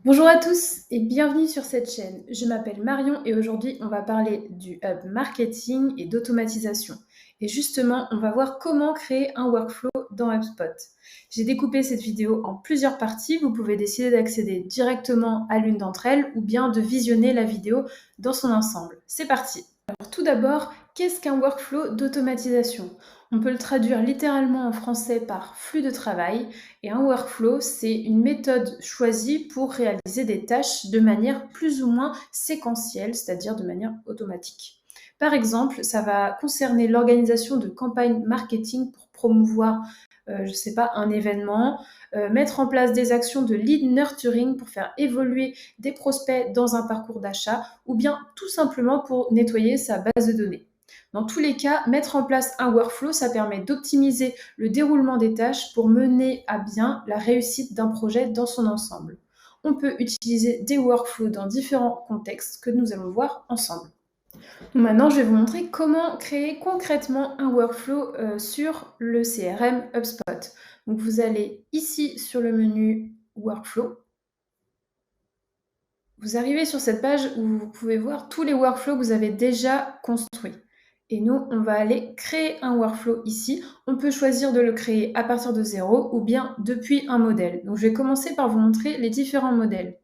Bonjour à tous et bienvenue sur cette chaîne. Je m'appelle Marion et aujourd'hui on va parler du hub marketing et d'automatisation. Et justement, on va voir comment créer un workflow dans HubSpot. J'ai découpé cette vidéo en plusieurs parties. Vous pouvez décider d'accéder directement à l'une d'entre elles ou bien de visionner la vidéo dans son ensemble. C'est parti. Alors tout d'abord, qu'est-ce qu'un workflow d'automatisation? On peut le traduire littéralement en français par flux de travail. Et un workflow, c'est une méthode choisie pour réaliser des tâches de manière plus ou moins séquentielle, c'est-à-dire de manière automatique. Par exemple, ça va concerner l'organisation de campagnes marketing pour promouvoir, je ne sais pas, un événement, mettre en place des actions de lead nurturing pour faire évoluer des prospects dans un parcours d'achat, ou bien tout simplement pour nettoyer sa base de données. Dans tous les cas, mettre en place un workflow, ça permet d'optimiser le déroulement des tâches pour mener à bien la réussite d'un projet dans son ensemble. On peut utiliser des workflows dans différents contextes que nous allons voir ensemble. Maintenant, je vais vous montrer comment créer concrètement un workflow sur le CRM HubSpot. Donc, vous allez ici sur le menu Workflow. Vous arrivez sur cette page où vous pouvez voir tous les workflows que vous avez déjà construits. Et nous, on va aller créer un workflow ici. On peut choisir de le créer à partir de zéro ou bien depuis un modèle. Donc, je vais commencer par vous montrer les différents modèles.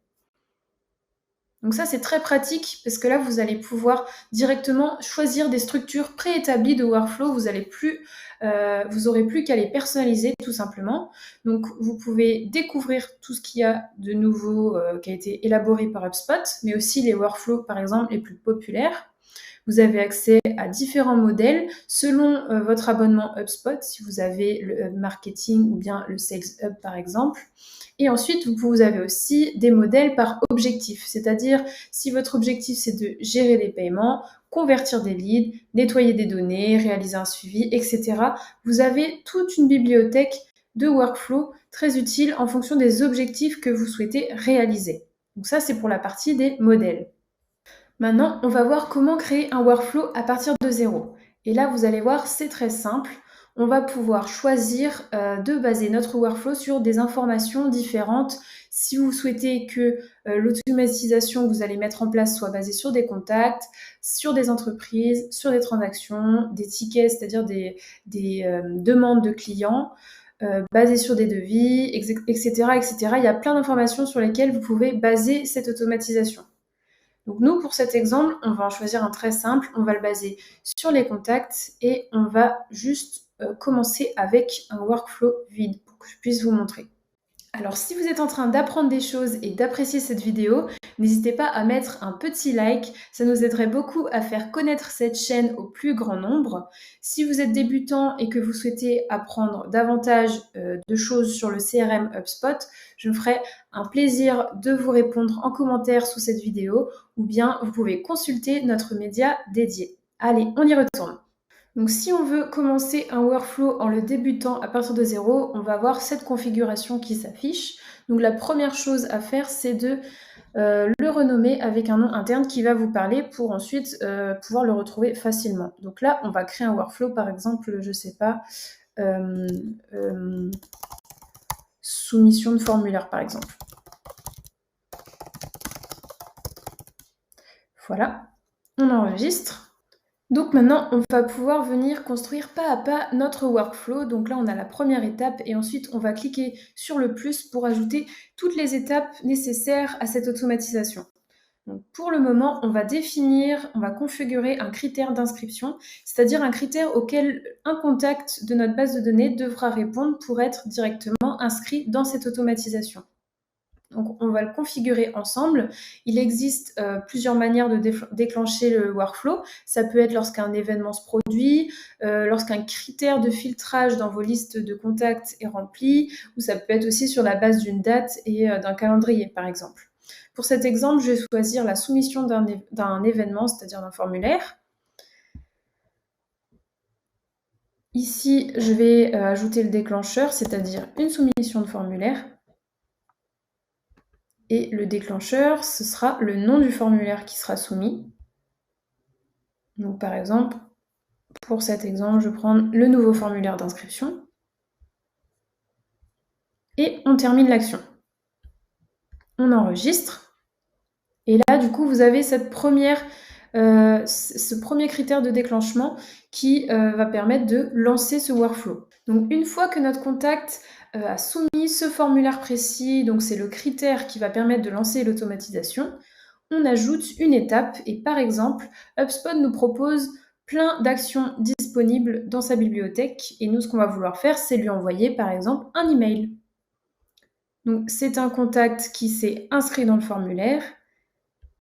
Donc ça, c'est très pratique parce que là, vous allez pouvoir directement choisir des structures préétablies de workflow. Vous aurez plus qu'à les personnaliser tout simplement. Donc, vous pouvez découvrir tout ce qu'il y a de nouveau qui a été élaboré par HubSpot, mais aussi les workflows, par exemple, les plus populaires. Vous avez accès à différents modèles selon votre abonnement HubSpot, si vous avez le Hub Marketing ou bien le Sales Hub par exemple. Et ensuite, vous avez aussi des modèles par objectif, c'est-à-dire si votre objectif c'est de gérer des paiements, convertir des leads, nettoyer des données, réaliser un suivi, etc. Vous avez toute une bibliothèque de workflow très utile en fonction des objectifs que vous souhaitez réaliser. Donc ça, c'est pour la partie des modèles. Maintenant, on va voir comment créer un workflow à partir de zéro. Et là, vous allez voir, c'est très simple. On va pouvoir choisir de baser notre workflow sur des informations différentes. Si vous souhaitez que l'automatisation que vous allez mettre en place soit basée sur des contacts, sur des entreprises, sur des transactions, des tickets, c'est-à-dire des demandes de clients, basées sur des devis, etc., etc. Il y a plein d'informations sur lesquelles vous pouvez baser cette automatisation. Donc nous, pour cet exemple, on va en choisir un très simple, on va le baser sur les contacts et on va juste commencer avec un workflow vide pour que je puisse vous montrer. Alors si vous êtes en train d'apprendre des choses et d'apprécier cette vidéo, n'hésitez pas à mettre un petit like, ça nous aiderait beaucoup à faire connaître cette chaîne au plus grand nombre. Si vous êtes débutant et que vous souhaitez apprendre davantage de choses sur le CRM HubSpot, je me ferai un plaisir de vous répondre en commentaire sous cette vidéo ou bien vous pouvez consulter notre média dédié. Allez, on y retourne. Donc si on veut commencer un workflow en le débutant à partir de zéro, on va avoir cette configuration qui s'affiche. Donc la première chose à faire, c'est de le renommer avec un nom interne qui va vous parler pour ensuite pouvoir le retrouver facilement. Donc là, on va créer un workflow, par exemple, je sais pas, soumission de formulaire, par exemple. Voilà, on enregistre. Donc maintenant, on va pouvoir venir construire pas à pas notre workflow. Donc là, on a la première étape et ensuite, on va cliquer sur le plus pour ajouter toutes les étapes nécessaires à cette automatisation. Donc pour le moment, on va configurer un critère d'inscription, c'est-à-dire un critère auquel un contact de notre base de données devra répondre pour être directement inscrit dans cette automatisation. Donc, on va le configurer ensemble. Il existe plusieurs manières de déclencher le workflow. Ça peut être lorsqu'un événement se produit, lorsqu'un critère de filtrage dans vos listes de contacts est rempli, ou ça peut être aussi sur la base d'une date et d'un calendrier, par exemple. Pour cet exemple, je vais choisir la soumission d'un événement, c'est-à-dire d'un formulaire. Ici, je vais ajouter le déclencheur, c'est-à-dire une soumission de formulaire. Et le déclencheur, ce sera le nom du formulaire qui sera soumis. Donc par exemple, pour cet exemple, je prends le nouveau formulaire d'inscription. Et on termine l'action. On enregistre. Et là, du coup, vous avez ce premier critère de déclenchement qui va permettre de lancer ce workflow. Donc, une fois que notre contact a soumis ce formulaire précis, donc c'est le critère qui va permettre de lancer l'automatisation, on ajoute une étape et par exemple, HubSpot nous propose plein d'actions disponibles dans sa bibliothèque et nous, ce qu'on va vouloir faire, c'est lui envoyer par exemple un email. Donc, c'est un contact qui s'est inscrit dans le formulaire.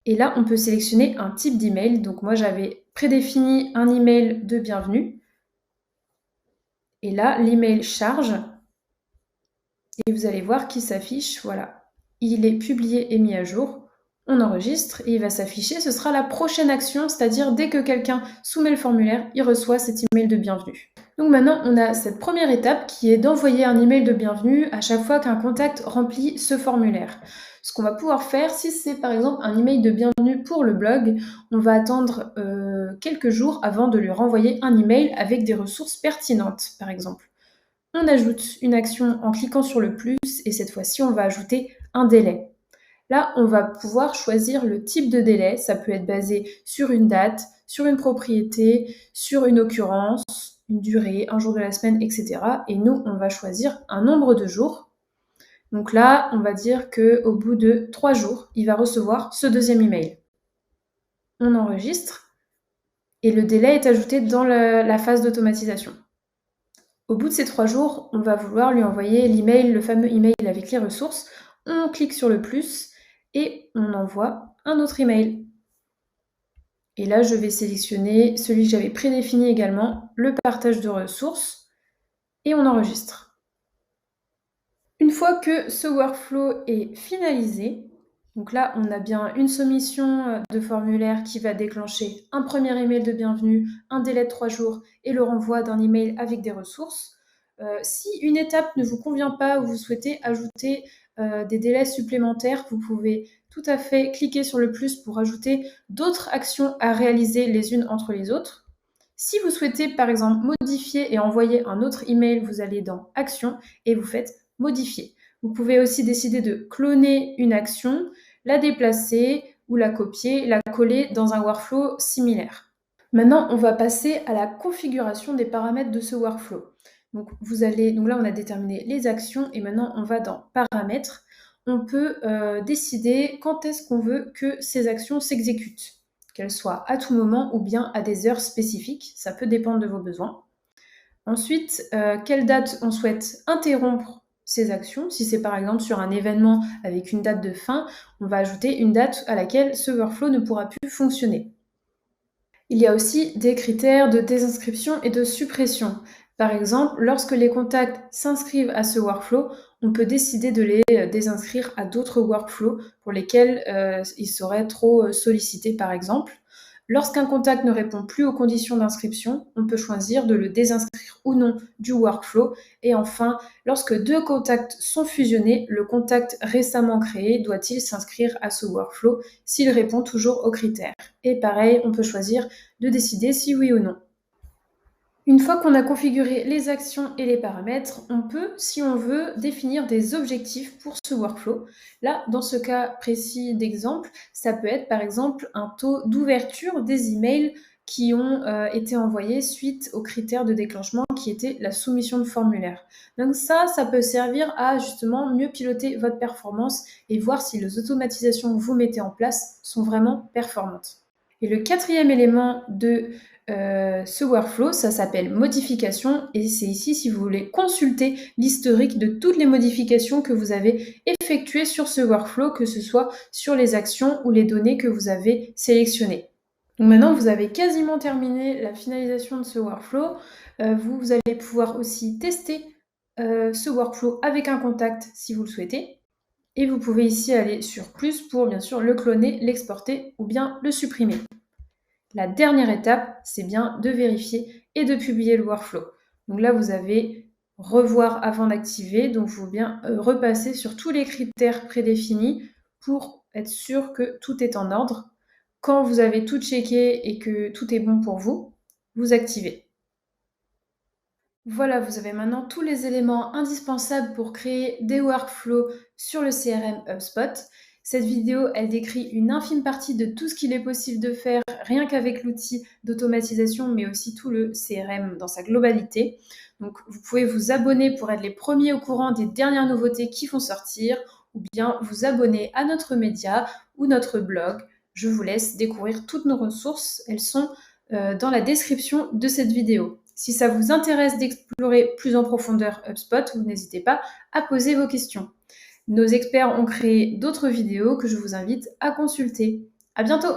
Et là, on peut sélectionner un type d'email. Donc moi, j'avais prédéfini un email de bienvenue. Et là, l'email charge. Et vous allez voir qu'il s'affiche. Voilà. Il est publié et mis à jour. On enregistre et il va s'afficher. Ce sera la prochaine action, c'est-à-dire dès que quelqu'un soumet le formulaire, il reçoit cet email de bienvenue. Donc maintenant, on a cette première étape qui est d'envoyer un email de bienvenue à chaque fois qu'un contact remplit ce formulaire. Ce qu'on va pouvoir faire, si c'est par exemple un email de bienvenue pour le blog, on va attendre quelques jours avant de lui renvoyer un email avec des ressources pertinentes, par exemple. On ajoute une action en cliquant sur le plus et cette fois-ci, on va ajouter un délai. Là, on va pouvoir choisir le type de délai. Ça peut être basé sur une date, sur une propriété, sur une occurrence, une durée, un jour de la semaine, etc. Et nous, on va choisir un nombre de jours. Donc là, on va dire qu'au bout de 3 jours, il va recevoir ce deuxième email. On enregistre et le délai est ajouté dans la phase d'automatisation. Au bout de ces 3 jours, on va vouloir lui envoyer l'email, le fameux email avec les ressources. On clique sur le plus et on envoie un autre email. Et là, je vais sélectionner celui que j'avais prédéfini également, le partage de ressources, et on enregistre. Une fois que ce workflow est finalisé, donc là, on a bien une soumission de formulaire qui va déclencher un premier email de bienvenue, un délai de 3 jours et le renvoi d'un email avec des ressources. Si une étape ne vous convient pas ou vous souhaitez ajouter des délais supplémentaires, vous pouvez tout à fait cliquer sur le plus pour ajouter d'autres actions à réaliser les unes entre les autres. Si vous souhaitez par exemple modifier et envoyer un autre email, vous allez dans Actions et vous faites Modifier. Vous pouvez aussi décider de cloner une action, la déplacer ou la copier, la coller dans un workflow similaire. Maintenant, on va passer à la configuration des paramètres de ce workflow. Donc là, on a déterminé les actions et maintenant, on va dans Paramètres. On peut décider quand est-ce qu'on veut que ces actions s'exécutent, qu'elles soient à tout moment ou bien à des heures spécifiques. Ça peut dépendre de vos besoins. Ensuite, quelle date on souhaite interrompre ces actions. Si c'est par exemple sur un événement avec une date de fin, on va ajouter une date à laquelle ce workflow ne pourra plus fonctionner. Il y a aussi des critères de désinscription et de suppression. Par exemple, lorsque les contacts s'inscrivent à ce workflow, on peut décider de les désinscrire à d'autres workflows pour lesquels ils seraient trop sollicités, par exemple. Lorsqu'un contact ne répond plus aux conditions d'inscription, on peut choisir de le désinscrire ou non du workflow. Et enfin, lorsque 2 contacts sont fusionnés, le contact récemment créé doit-il s'inscrire à ce workflow s'il répond toujours aux critères. Et pareil, on peut choisir de décider si oui ou non. Une fois qu'on a configuré les actions et les paramètres, on peut, si on veut, définir des objectifs pour ce workflow. Là, dans ce cas précis d'exemple, ça peut être par exemple un taux d'ouverture des emails qui ont été envoyés suite aux critères de déclenchement qui étaient la soumission de formulaire. Donc ça peut servir à justement mieux piloter votre performance et voir si les automatisations que vous mettez en place sont vraiment performantes. Et le quatrième élément de ce workflow, ça s'appelle modification et c'est ici si vous voulez consulter l'historique de toutes les modifications que vous avez effectuées sur ce workflow, que ce soit sur les actions ou les données que vous avez sélectionnées. Donc maintenant, vous avez quasiment terminé la finalisation de ce workflow. Vous allez pouvoir aussi tester ce workflow avec un contact si vous le souhaitez. Et vous pouvez ici aller sur plus pour bien sûr le cloner, l'exporter ou bien le supprimer. La dernière étape, c'est bien de vérifier et de publier le workflow. Donc là, vous avez revoir avant d'activer. Donc, il faut bien repasser sur tous les critères prédéfinis pour être sûr que tout est en ordre. Quand vous avez tout checké et que tout est bon pour vous, vous activez. Voilà, vous avez maintenant tous les éléments indispensables pour créer des workflows sur le CRM HubSpot. Cette vidéo, elle décrit une infime partie de tout ce qu'il est possible de faire rien qu'avec l'outil d'automatisation, mais aussi tout le CRM dans sa globalité. Donc, vous pouvez vous abonner pour être les premiers au courant des dernières nouveautés qui vont sortir, ou bien vous abonner à notre média ou notre blog. Je vous laisse découvrir toutes nos ressources. Elles sont dans la description de cette vidéo. Si ça vous intéresse d'explorer plus en profondeur HubSpot, vous n'hésitez pas à poser vos questions. Nos experts ont créé d'autres vidéos que je vous invite à consulter. À bientôt!